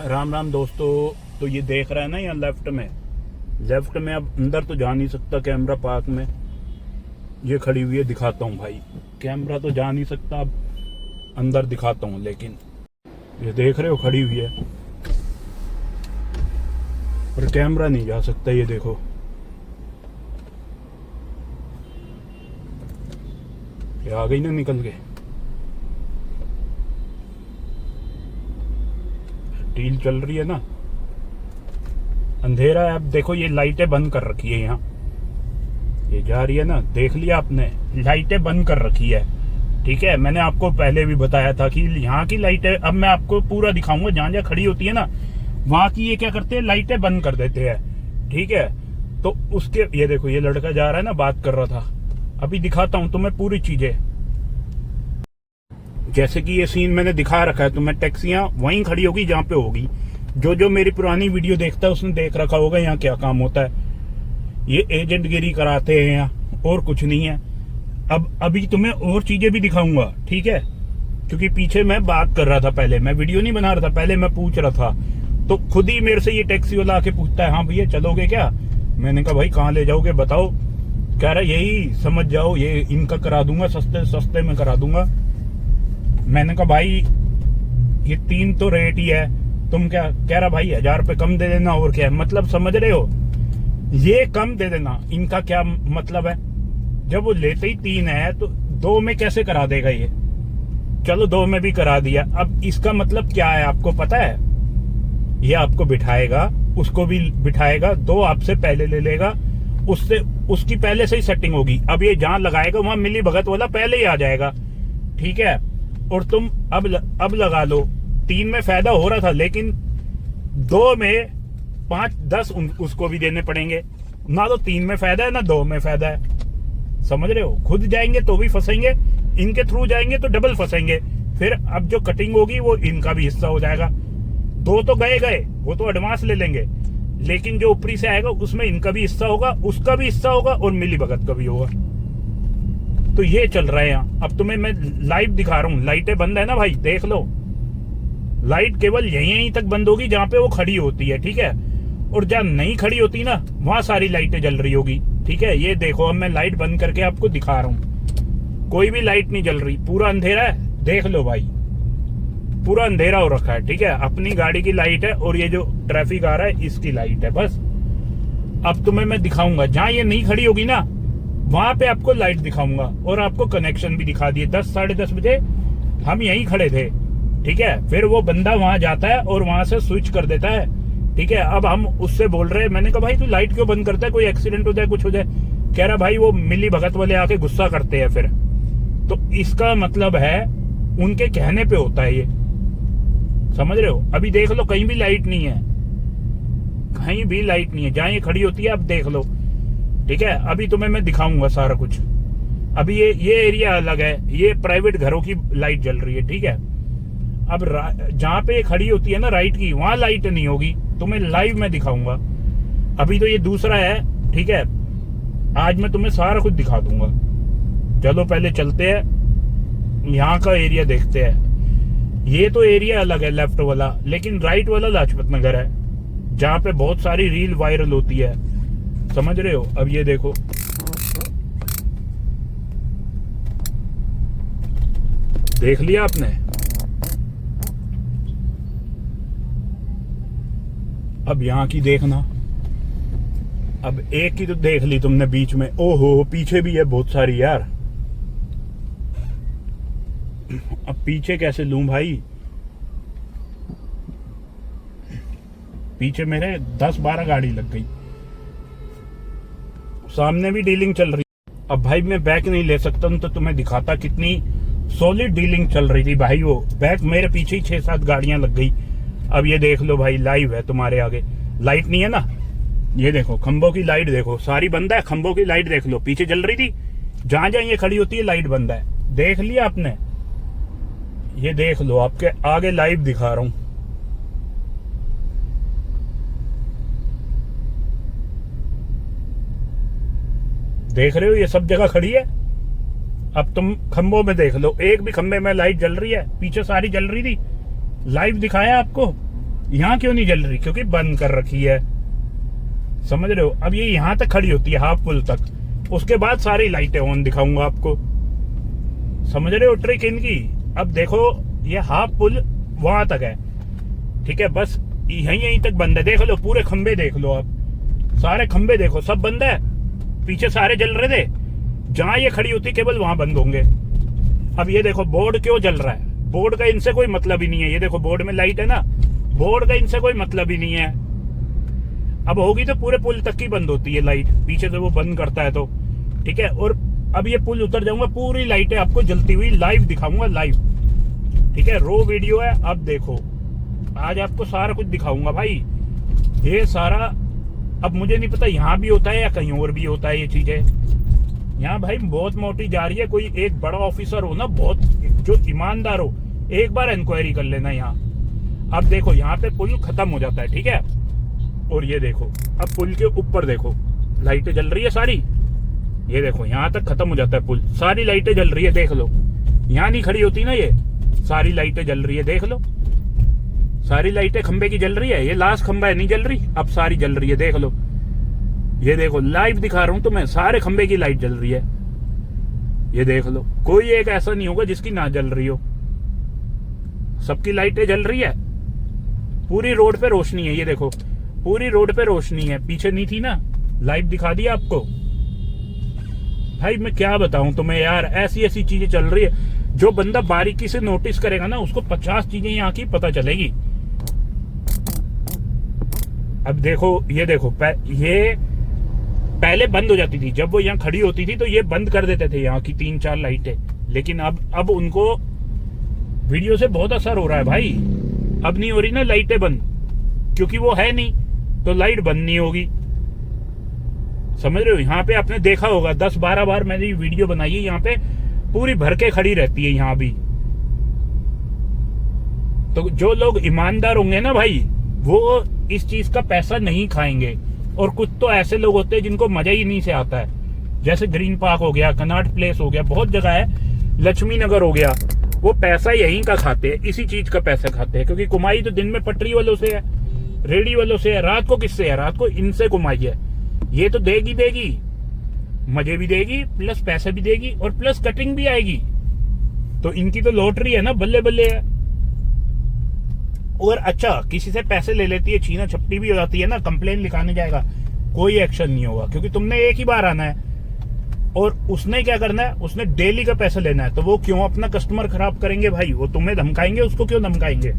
राम राम दोस्तों। तो ये देख रहा है ना, यहाँ लेफ्ट में अब अंदर तो जा नहीं सकता कैमरा पार्क में। ये खड़ी हुई है, दिखाता हूँ भाई। कैमरा तो जा नहीं सकता, अब अंदर दिखाता हूँ। लेकिन ये देख रहे हो, खड़ी हुई है और कैमरा नहीं जा सकता। ये देखो, ये आ गई ना निकल के। डील चल रही है ना, अंधेरा है। अब देखो, ये लाइटें बंद कर रखी है यहाँ, ये जा रही है ना, देख लिया आपने, लाइटें बंद कर रखी है। ठीक है, मैंने आपको पहले भी बताया था कि यहाँ की लाइटें, अब मैं आपको पूरा दिखाऊंगा। जहां जहां खड़ी होती है ना, वहां की ये क्या करते हैं, लाइटें बंद कर देते हैं। ठीक है, तो उसके ये देखो, ये लड़का जा रहा है ना, बात कर रहा था। अभी दिखाता हूँ तुम्हें पूरी चीजें। जैसे कि ये सीन मैंने दिखा रखा है तुम्हें, टैक्सियां वहीं खड़ी होगी जहां पे होगी। जो मेरी पुरानी वीडियो देखता है उसने देख रखा होगा यहाँ क्या काम होता है। ये एजेंट गिरी कराते हैं यहाँ, और कुछ नहीं है। अब अभी तुम्हें और चीजें भी दिखाऊंगा, ठीक है, क्योंकि पीछे मैं बात कर रहा था, पहले मैं वीडियो नहीं बना रहा था, पहले मैं पूछ रहा था। तो खुद ही मेरे से ये टैक्सी वाला आके पूछता है, हाँ भैया चलोगे क्या। मैंने कहा भाई कहाँ ले जाओगे बताओ। कह रहा यही समझ जाओ, ये इनका करा दूंगा, सस्ते सस्ते में करा दूंगा। मैंने कहा भाई ये 3 तो रेट ही है, तुम क्या। कह रहा भाई 1000 रुपये कम दे देना, और क्या है। मतलब समझ रहे हो, ये कम दे देना, इनका क्या मतलब है। जब वो लेते ही 3 है तो 2 में कैसे करा देगा ये। चलो 2 में भी करा दिया। अब इसका मतलब क्या है आपको पता है। ये आपको बिठाएगा, उसको भी बिठाएगा, 2 आपसे पहले ले लेगा, उससे उसकी पहले से ही सेटिंग होगी। अब ये जहां लगाएगा वहां मिली भगत वाला पहले ही आ जाएगा। ठीक है, और तुम अब लगा लो। 3 में फायदा हो रहा था, लेकिन 2 में 5-10 उसको भी देने पड़ेंगे ना। तो 3 में फायदा है ना 2 में फायदा है, समझ रहे हो। खुद जाएंगे तो भी फंसेंगे, इनके थ्रू जाएंगे तो डबल फंसेंगे। फिर अब जो कटिंग होगी वो इनका भी हिस्सा हो जाएगा। 2 तो गए, वो तो एडवांस ले लेंगे, लेकिन जो ऊपरी से आएगा उसमें इनका भी हिस्सा होगा, उसका भी हिस्सा होगा, और मिली भगत का भी होगा। तो ये चल रहा है यहाँ। अब तुम्हें मैं लाइव दिखा रहा हूँ, लाइटें बंद है ना भाई, देख लो। लाइट केवल यहीं तक बंद होगी जहां पे वो खड़ी होती है, ठीक है। और जहां नहीं खड़ी होती ना, वहां सारी लाइटें जल रही होगी। ठीक है, ये देखो, अब मैं लाइट बंद करके आपको दिखा रहा हूँ। कोई भी लाइट नहीं जल रही, पूरा अंधेरा है। देख लो भाई, पूरा अंधेरा हो रखा है। ठीक है, अपनी गाड़ी की लाइट है, और ये जो ट्रैफिक आ रहा है इसकी लाइट है, बस। अब तुम्हें मैं दिखाऊंगा, जहां ये नहीं खड़ी होगी ना, वहां पे आपको लाइट दिखाऊंगा, और आपको कनेक्शन भी दिखा दिए। 10 साढ़े 10 बजे हम यहीं खड़े थे। ठीक है, फिर वो बंदा वहां जाता है और वहां से स्विच कर देता है। ठीक है, अब हम उससे बोल रहे हैं, मैंने कहा भाई तू लाइट क्यों बंद करता है, कोई एक्सीडेंट हो जाए, कुछ हो जाए। कह रहा भाई वो मिली भगत वाले आके गुस्सा करते हैं फिर। तो इसका मतलब है उनके कहने पे होता है ये, समझ रहे हो। अभी देख लो, कहीं भी लाइट नहीं है, कहीं भी लाइट नहीं है, जहां ये खड़ी होती है। अब देख लो, ठीक है। अभी तुम्हें मैं दिखाऊंगा सारा कुछ। अभी ये एरिया अलग है, ये प्राइवेट घरों की लाइट जल रही है। ठीक है, अब जहां पे ये खड़ी होती है ना राइट की, वहां लाइट नहीं होगी, तुम्हें लाइव में दिखाऊंगा। अभी तो ये दूसरा है, ठीक है। आज मैं तुम्हें सारा कुछ दिखा दूंगा। चलो पहले चलते हैं, यहाँ का एरिया देखते हैं। ये तो एरिया अलग है लेफ्ट वाला, लेकिन राइट वाला लाजपत नगर है, जहां पे बहुत सारी रील वायरल होती है, समझ रहे हो। अब ये देखो, देख लिया आपने। अब यहाँ की देखना। अब एक की तो देख ली तुमने बीच में, ओहो पीछे भी है बहुत सारी यार। अब पीछे कैसे लूं भाई, पीछे मेरे 10-12 गाड़ी लग गई, सामने भी डीलिंग चल रही। अब भाई मैं बैक नहीं ले सकता हूं, तो तुम्हें दिखाता कितनी सॉलिड डीलिंग चल रही थी भाई। वो बैक मेरे पीछे ही 6-7 गाड़ियां लग गई। अब ये देख लो भाई, लाइव है तुम्हारे आगे। लाइट नहीं है ना, ये देखो खंभों की लाइट देखो, सारी बंद है। खंभों की लाइट देख लो, पीछे जल रही थी, जहां जहां ये खड़ी होती है लाइट बंद है। देख लिया आपने, ये देख लो, आपके आगे लाइव दिखा रहा हूं। देख रहे हो, ये सब जगह खड़ी है। अब तुम खंभों में देख लो, एक भी खंभे में लाइट जल रही है, पीछे सारी जल रही थी। लाइव दिखाया आपको, यहाँ क्यों नहीं जल रही? क्योंकि बंद कर रखी है, समझ रहे हो? अब ये यहाँ तक खड़ी होती है, हाफ पुल तक, उसके बाद सारी लाइटें ऑन दिखाऊंगा आपको, समझ रहे हो ट्रिक इनकी? अब देखो ये हाफ पुल वहां तक है, ठीक है, बस यहीं तक बंद है। देख लो पूरे खंबे देख लो, आप सारे खंबे देखो, सब बंद है, पीछे सारे जल रहे थे, जहां ये खड़ी होती केवल वहां बंद होंगे। अब ये देखो बोर्ड क्यों जल रहा है, बोर्ड का इनसे कोई मतलब ही नहीं है। ये देखो बोर्ड में लाइट है ना, बोर्ड का इनसे कोई मतलब ही नहीं है। अब होगी तो पूरे पुल तक की बंद होती है लाइट, पीछे से वो बंद करता है तो, ठीक है। और अब ये पुल उतर जाऊंगा, पूरी लाइटें आपको जलती हुई लाइव दिखाऊंगा, लाइव, ठीक है। रो वीडियो है, अब देखो आज आपको सारा कुछ दिखाऊंगा भाई, ये सारा। अब मुझे नहीं पता यहाँ भी होता है या कहीं और भी होता है ये चीजें। यहाँ भाई बहुत मोटी जा रही है, कोई एक बड़ा ऑफिसर हो ना, बहुत जो ईमानदार हो, एक बार इंक्वायरी कर लेना यहाँ। अब देखो यहाँ पे पुल खत्म हो जाता है, ठीक है। और ये देखो अब पुल के ऊपर देखो लाइटें जल रही है सारी, ये देखो यहाँ तक खत्म हो जाता है पुल, सारी लाइटें जल रही है, देख लो। यहाँ नहीं खड़ी होती ना ये, सारी लाइटें जल रही है, देख लो, सारी लाइटें खंबे की जल रही है। ये लास्ट खंबा है नहीं जल रही, अब सारी जल रही है, देख लो। ये देखो लाइव दिखा रहा हूं तुम्हें, सारे खंबे की लाइट जल रही है, ये देख लो। कोई एक ऐसा नहीं होगा जिसकी ना जल रही हो, सबकी लाइटें जल रही है, पूरी रोड पे रोशनी है। ये देखो पूरी रोड पे रोशनी है, पीछे नहीं थी ना, लाइव दिखा दिया आपको। भाई मैं क्या बताऊं तुम्हें यार, ऐसी ऐसी चीजें चल रही है, जो बंदा बारीकी से नोटिस करेगा ना, उसको 50 चीजें यहाँ की पता चलेगी। अब देखो ये देखो, ये पहले बंद हो जाती थी, जब वो यहाँ खड़ी होती थी तो ये बंद कर देते थे यहाँ की 3-4 लाइटें, लेकिन अब उनको वीडियो से बहुत असर हो रहा है भाई। अब नहीं हो रही ना लाइटें बंद, क्योंकि वो है नहीं तो लाइट बंद नहीं होगी, समझ रहे हो? यहाँ पे आपने देखा होगा 10-12 बार मैंने वीडियो बनाई है, यहाँ पे पूरी भर के खड़ी रहती है यहाँ भी। तो जो लोग ईमानदार होंगे ना भाई, वो इस चीज का पैसा नहीं खाएंगे। और कुछ तो ऐसे लोग होते हैं जिनको मजा ही नहीं से आता है, जैसे ग्रीन पार्क हो गया, कनॉट प्लेस हो गया, बहुत जगह है, लक्ष्मी नगर हो गया, वो पैसा यहीं का खाते हैं, इसी चीज का पैसा खाते हैं। क्योंकि कमाई तो दिन में पटरी वालों से है, रेडी वालों से है, रात को किससे है? रात को इनसे कमाई है। ये तो देगी, मजे भी देगी, प्लस पैसे भी देगी, और प्लस कटिंग भी आएगी। तो इनकी तो लॉटरी है ना, बल्ले बल्ले है। और अच्छा किसी से पैसे ले लेती है, छीना छपटी भी हो जाती है ना, कंप्लेन लिखाने जाएगा, कोई एक्शन नहीं होगा, क्योंकि तुमने एक ही बार आना है। और उसने क्या करना है, उसने डेली का पैसा लेना है, तो वो क्यों अपना कस्टमर खराब करेंगे भाई? वो तुम्हें धमकाएंगे, उसको क्यों धमकाएंगे?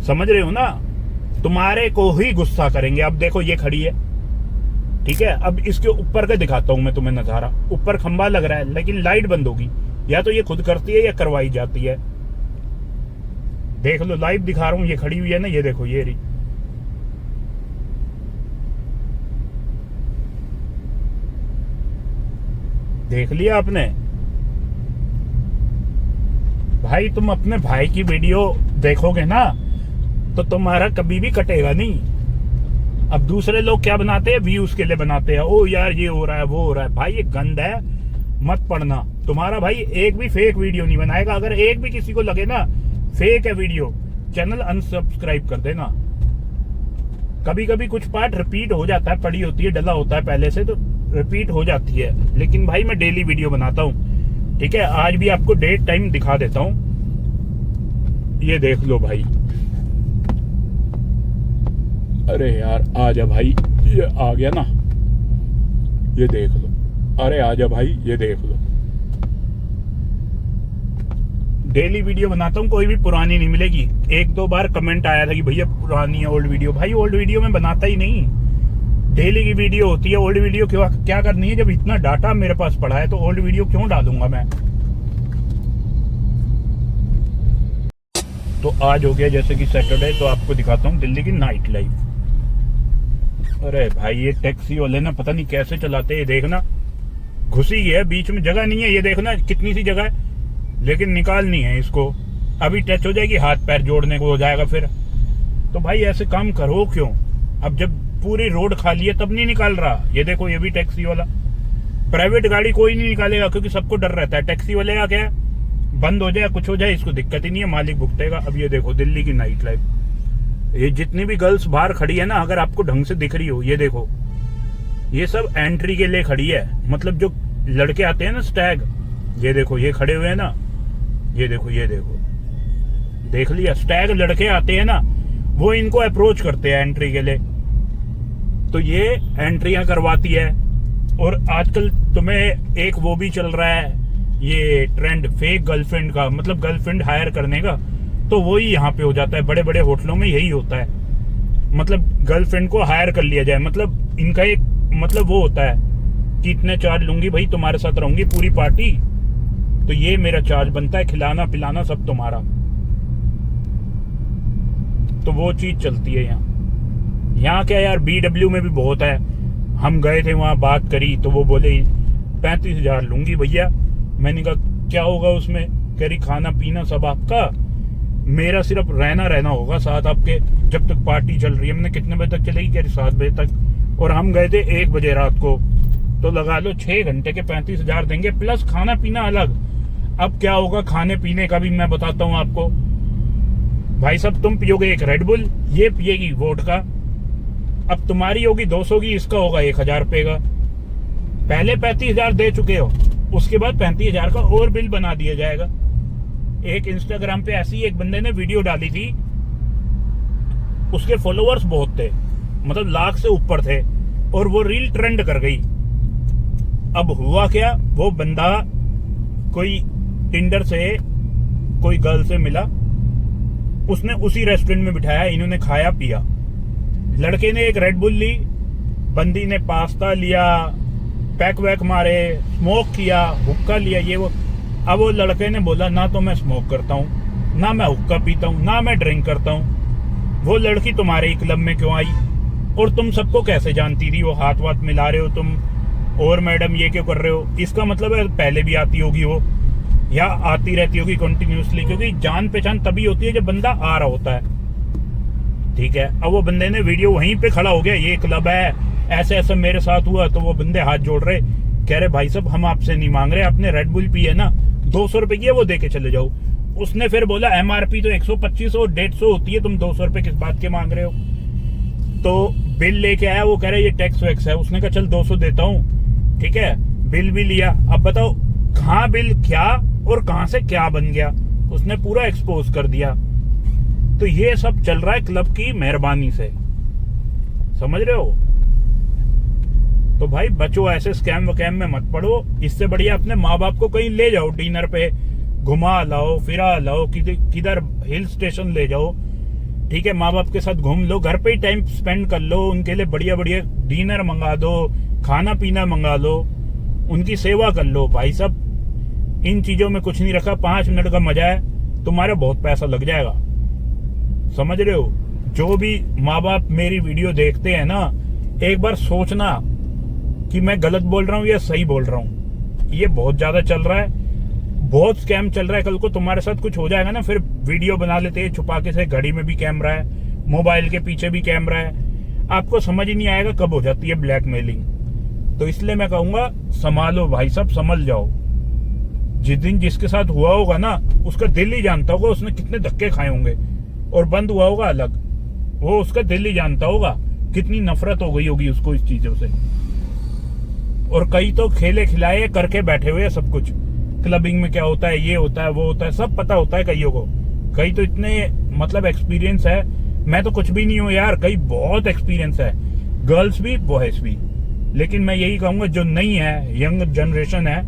समझ रहे हो ना? तुम्हारे को ही गुस्सा करेंगे। अब देखो ये खड़ी है, ठीक है, अब इसके ऊपर का दिखाता हूं मैं तुम्हें नजारा। ऊपर खंबा लग रहा है, लेकिन लाइट बंद होगी, या तो ये खुद करती है या करवाई जाती है। देख लो लाइव दिखा रहा हूं, ये खड़ी हुई है ना, ये देखो ये रही, देख लिया आपने? भाई तुम अपने भाई की वीडियो देखोगे ना तो तुम्हारा कभी भी कटेगा नहीं। अब दूसरे लोग क्या बनाते हैं, व्यूज के लिए बनाते हैं, ओ यार ये हो रहा है वो हो रहा है। भाई ये गंद है, मत पढ़ना। तुम्हारा भाई एक भी फेक वीडियो नहीं बनाएगा। अगर एक भी किसी को लगे ना फेक है वीडियो, चैनल अनसब्सक्राइब कर देना। कभी कभी कुछ पार्ट रिपीट हो जाता है, पड़ी होती है, डला होता है पहले से, तो रिपीट हो जाती है, लेकिन भाई मैं डेली वीडियो बनाता हूँ, ठीक है। आज भी आपको डेट टाइम दिखा देता हूँ, ये देख लो भाई। अरे यार आजा भाई, ये आ गया ना, ये देख लो। अरे आजा भाई, ये देख लो। डेली वीडियो बनाता हूँ, कोई भी पुरानी नहीं मिलेगी। 1-2 बार कमेंट आया था कि भैया पुरानी है ओल्ड वीडियो। भाई ओल्ड वीडियो में बनाता ही नहीं, डेली की वीडियो होती है। ओल्ड वीडियो क्या करनी है? जब इतना डाटा मेरे पास पड़ा है तो ओल्ड वीडियो क्यों डालूंगा मैं? तो आज हो गया जैसे कि सैटरडे, तो आपको दिखाता हूँ दिल्ली की नाइट लाइफ। अरे भाई ये टैक्सी वाले ना पता नहीं कैसे चलाते हैं, देखना घुसी है, बीच में जगह नहीं है। ये देखना कितनी सी जगह है, लेकिन निकालनी है इसको। अभी टच हो जाएगी, हाथ पैर जोड़ने को हो जाएगा फिर। तो भाई ऐसे काम करो क्यों? अब जब पूरी रोड खाली है तब नहीं निकाल रहा। ये देखो ये भी टैक्सी वाला, प्राइवेट गाड़ी कोई नहीं निकालेगा क्योंकि सबको डर रहता है। टैक्सी वाले का क्या, बंद हो जाए कुछ हो जाए इसको दिक्कत ही नहीं है, मालिक भुगतेगा। अब ये देखो दिल्ली की नाइट लाइफ, ये जितनी भी गर्ल्स बाहर खड़ी है ना, अगर आपको ढंग से दिख रही हो, ये देखो, ये सब एंट्री के लिए खड़ी है। मतलब जो लड़के आते हैं ना स्टैग, ये देखो ये खड़े हुए हैं ना, ये देखो ये देखो, देख लिया, स्टैग लड़के आते हैं ना, वो इनको अप्रोच करते हैं एंट्री के लिए। तो ये एंट्रियां करवाती है। और आजकल तुम्हें एक वो भी चल रहा है, ये ट्रेंड फेक गर्लफ्रेंड का, मतलब गर्लफ्रेंड हायर करने का। तो वही यहाँ पे हो जाता है, बड़े बड़े होटलों में यही होता है। मतलब गर्लफ्रेंड को हायर कर लिया जाए, मतलब इनका एक मतलब वो होता है कि इतने चार्ज लूंगी भाई, तुम्हारे साथ रहूंगी पूरी पार्टी, तो ये मेरा चार्ज बनता है, खिलाना पिलाना सब तुम्हारा। तो वो चीज चलती है यहाँ क्या यार, BW में भी बहुत है। हम गए थे वहां, बात करी तो वो बोले 35,000 लूंगी भैया। मैंने कहा क्या होगा उसमें? कह रही खाना पीना सब आपका, मेरा सिर्फ रहना होगा साथ आपके जब तक पार्टी चल रही है। मैंने कितने बजे तक चलेगी? कह रही 7 बजे तक। और हम गए थे 1 बजे रात को, तो लगा लो 6 घंटे के 35,000 देंगे, प्लस खाना पीना अलग। अब क्या होगा खाने पीने का भी मैं बताता हूँ आपको। भाई साहब, तुम पियोगे एक रेड बुल, ये पिएगी वोडका। अब तुम्हारी होगी 200 की, इसका होगा 1,000 रुपए का। पहले 35,000 दे चुके हो, उसके बाद 35,000 का और बिल बना दिया जाएगा। एक इंस्टाग्राम पे ऐसी एक बंदे ने वीडियो डाली थी, उसके फॉलोअर्स बहुत थे, मतलब लाख से ऊपर थे, और वो रील ट्रेंड कर गई। अब हुआ क्या, वो बंदा कोई टिंडर से कोई गर्ल से मिला, उसने उसी रेस्टोरेंट में बिठाया, इन्होंने खाया पिया। लड़के ने एक रेड बुल ली, बंदी ने पास्ता लिया, पैक वैक मारे, स्मोक किया, हुक्का लिया, ये वो। अब वो लड़के ने बोला ना तो मैं स्मोक करता हूँ, ना मैं हुक्का पीता हूँ, ना मैं ड्रिंक करता हूँ। वो लड़की तुम्हारे ही क्लब में क्यों आई? और तुम सबको कैसे जानती थी? वो हाथ वाथ मिला रहे हो तुम, और मैडम ये क्यों कर रहे हो? इसका मतलब है पहले भी आती होगी वो, या आती रहती होगी कंटिन्यूसली, क्योंकि जान पहचान तभी होती है जब बंदा आ रहा होता है। ठीक है, अब वो बंदे ने वीडियो वहीं पे खड़ा हो गया, ये क्लब है, ऐसे ऐसे मेरे साथ हुआ। तो वो बंदे हाथ जोड़ रहे, कह रहे भाई साहब हम आपसे नहीं मांग रहे, आपने रेड बुल पी है ना, 200 रुपए की है, वो दे के चले जाओ। उसने फिर बोला MRP तो 125 और 150 होती है, तुम 200 रुपए किस बात के मांग रहे हो? तो बिल लेके आया, वो कह रहे ये टैक्स वैक्स है। उसने कहा चल 200 देता हूँ, ठीक है, बिल भी लिया। अब बताओ कहाँ बिल क्या और कहां से क्या बन गया, उसने पूरा एक्सपोज कर दिया। तो ये सब चल रहा है क्लब की मेहरबानी से, समझ रहे हो? तो भाई बचो, ऐसे स्कैम वकैम में मत पड़ो। इससे बढ़िया अपने माँ बाप को कहीं ले जाओ, डिनर पे घुमा लाओ, फिरा लाओ, किधर हिल स्टेशन ले जाओ, ठीक है, माँ बाप के साथ घूम लो, घर पे ही टाइम स्पेंड कर लो, उनके लिए बढ़िया बढ़िया डिनर मंगा दो, खाना पीना मंगा लो, उनकी सेवा कर लो। भाई साहब इन चीजों में कुछ नहीं रखा, 5 मिनट का मजा है, तुम्हारा बहुत पैसा लग जाएगा, समझ रहे हो? जो भी माँ बाप मेरी वीडियो देखते हैं ना, एक बार सोचना कि मैं गलत बोल रहा हूँ या सही बोल रहा हूँ। ये बहुत ज्यादा चल रहा है, बहुत स्कैम चल रहा है। कल को तुम्हारे साथ कुछ हो जाएगा ना, फिर वीडियो बना लेते हैं छुपा के से, घड़ी में भी कैमरा है, मोबाइल के पीछे भी कैमरा है, आपको समझ ही नहीं आएगा कब हो जाती है ब्लैकमेलिंग। तो इसलिए मैं कहूंगा संभालो भाई साहब, संभल जाओ। जिस दिन जिसके साथ हुआ होगा ना, उसका दिल ही जानता होगा उसने कितने धक्के खाए होंगे, और बंद हुआ होगा अलग, वो उसका दिल ही जानता होगा कितनी नफरत हो गई होगी उसको इस चीजों से। और कई तो खेले खिलाए करके बैठे हुए सब कुछ, क्लबिंग में क्या होता है, ये होता है, वो होता है, सब पता होता है कईयों को। कई तो इतने मतलब एक्सपीरियंस है, मैं तो कुछ भी नहीं हूँ यार, कई बहुत एक्सपीरियंस है, गर्ल्स भी बॉयज भी। लेकिन मैं यही कहूंगा जो नहीं है, यंग जनरेशन है,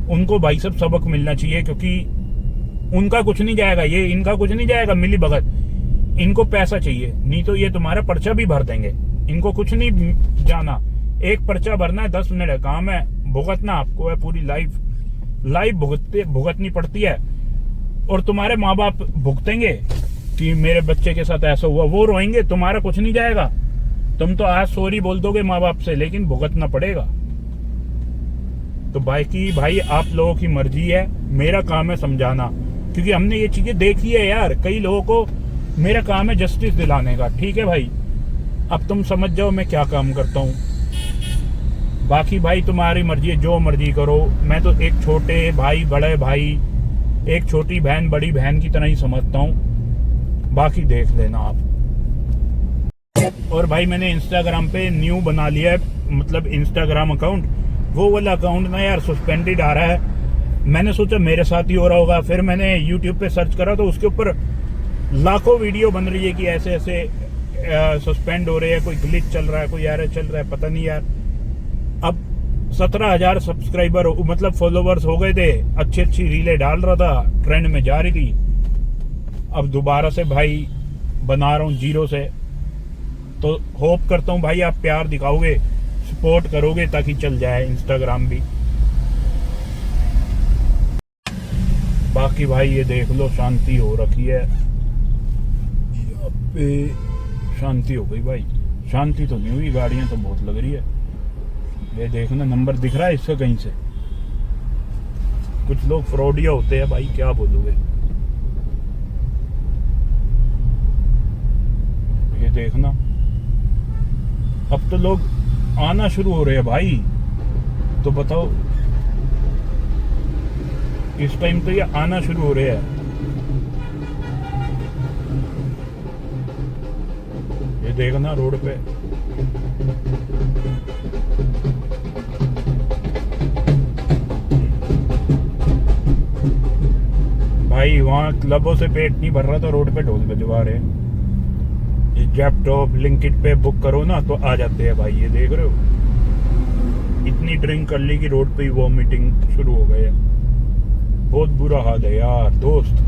उनको भाई सब सबक मिलना चाहिए, क्योंकि उनका कुछ नहीं जाएगा, ये इनका कुछ नहीं जाएगा मिली भगत, इनको पैसा चाहिए, नहीं तो ये तुम्हारा पर्चा भी भर देंगे। इनको कुछ नहीं जाना, एक पर्चा भरना है, 10 मिनट का काम है, भुगतना आपको है, पूरी लाइफ भुगतनी पड़ती है। और तुम्हारे माँ बाप भुगतेंगे कि मेरे बच्चे के साथ ऐसा हुआ, वो रोएंगे, तुम्हारा कुछ नहीं जाएगा। तुम तो आज सॉरी बोल दोगे माँ बाप से, लेकिन भुगतना पड़ेगा। तो भाई आप लोगों की मर्जी है, मेरा काम है समझाना, क्योंकि हमने ये चीजें देखी है यार। कई लोगों को मेरा काम है जस्टिस दिलाने का, ठीक है भाई, अब तुम समझ जाओ मैं क्या काम करता हूँ। बाकी भाई तुम्हारी मर्जी है, जो मर्जी करो। मैं तो एक छोटे भाई बड़े भाई, एक छोटी बहन बड़ी बहन की तरह ही समझता हूँ, बाकी देख लेना आप। और भाई मैंने इंस्टाग्राम पे न्यू बना लिया है, मतलब इंस्टाग्राम अकाउंट, वो वाला अकाउंट ना यार सस्पेंडेड आ रहा है। मैंने सोचा मेरे साथ ही हो रहा होगा, फिर मैंने यूट्यूब पे सर्च करा तो उसके ऊपर लाखों वीडियो बन रही है कि ऐसे ऐसे सस्पेंड हो रहे हैं, कोई ग्लिच चल रहा है, कोई एरर चल रहा है, पता नहीं यार। अब 17,000 सब्सक्राइबर मतलब फॉलोवर्स हो गए थे, अच्छी अच्छी रीलें डाल रहा था, ट्रेंड में जा रही थी। अब दोबारा से भाई बना रहा हूँ जीरो से, तो होप करता हूँ भाई आप प्यार दिखाओगे, सपोर्ट करोगे ताकि चल जाए इंस्टाग्राम भी। बाकी भाई ये देख लो शांति हो रखी है, यहाँ पे शांति हो गई भाई। शांति तो नहीं हुई, गाड़ियां तो बहुत लग रही है। ये देखना नंबर दिख रहा है इसका कहीं से। कुछ लोग फ्रॉडिया होते हैं भाई, क्या बोलोगे। ये देखना अब तो लोग आना शुरू हो रहे हैं भाई, तो बताओ इस टाइम तो ये आना शुरू हो रहे हैं। ये देखना रोड पे भाई, वहां क्लबों से पेट नहीं भर रहा तो रोड पे ढोल बजवा रहे। ये जैप्टो ब्लिंकिट पे बुक करो ना तो आ जाते हैं भाई। ये देख रहे हो, इतनी ड्रिंक कर ली कि रोड पे ही वॉमिटिंग शुरू हो गई है। बहुत बुरा हाल है यार दोस्त।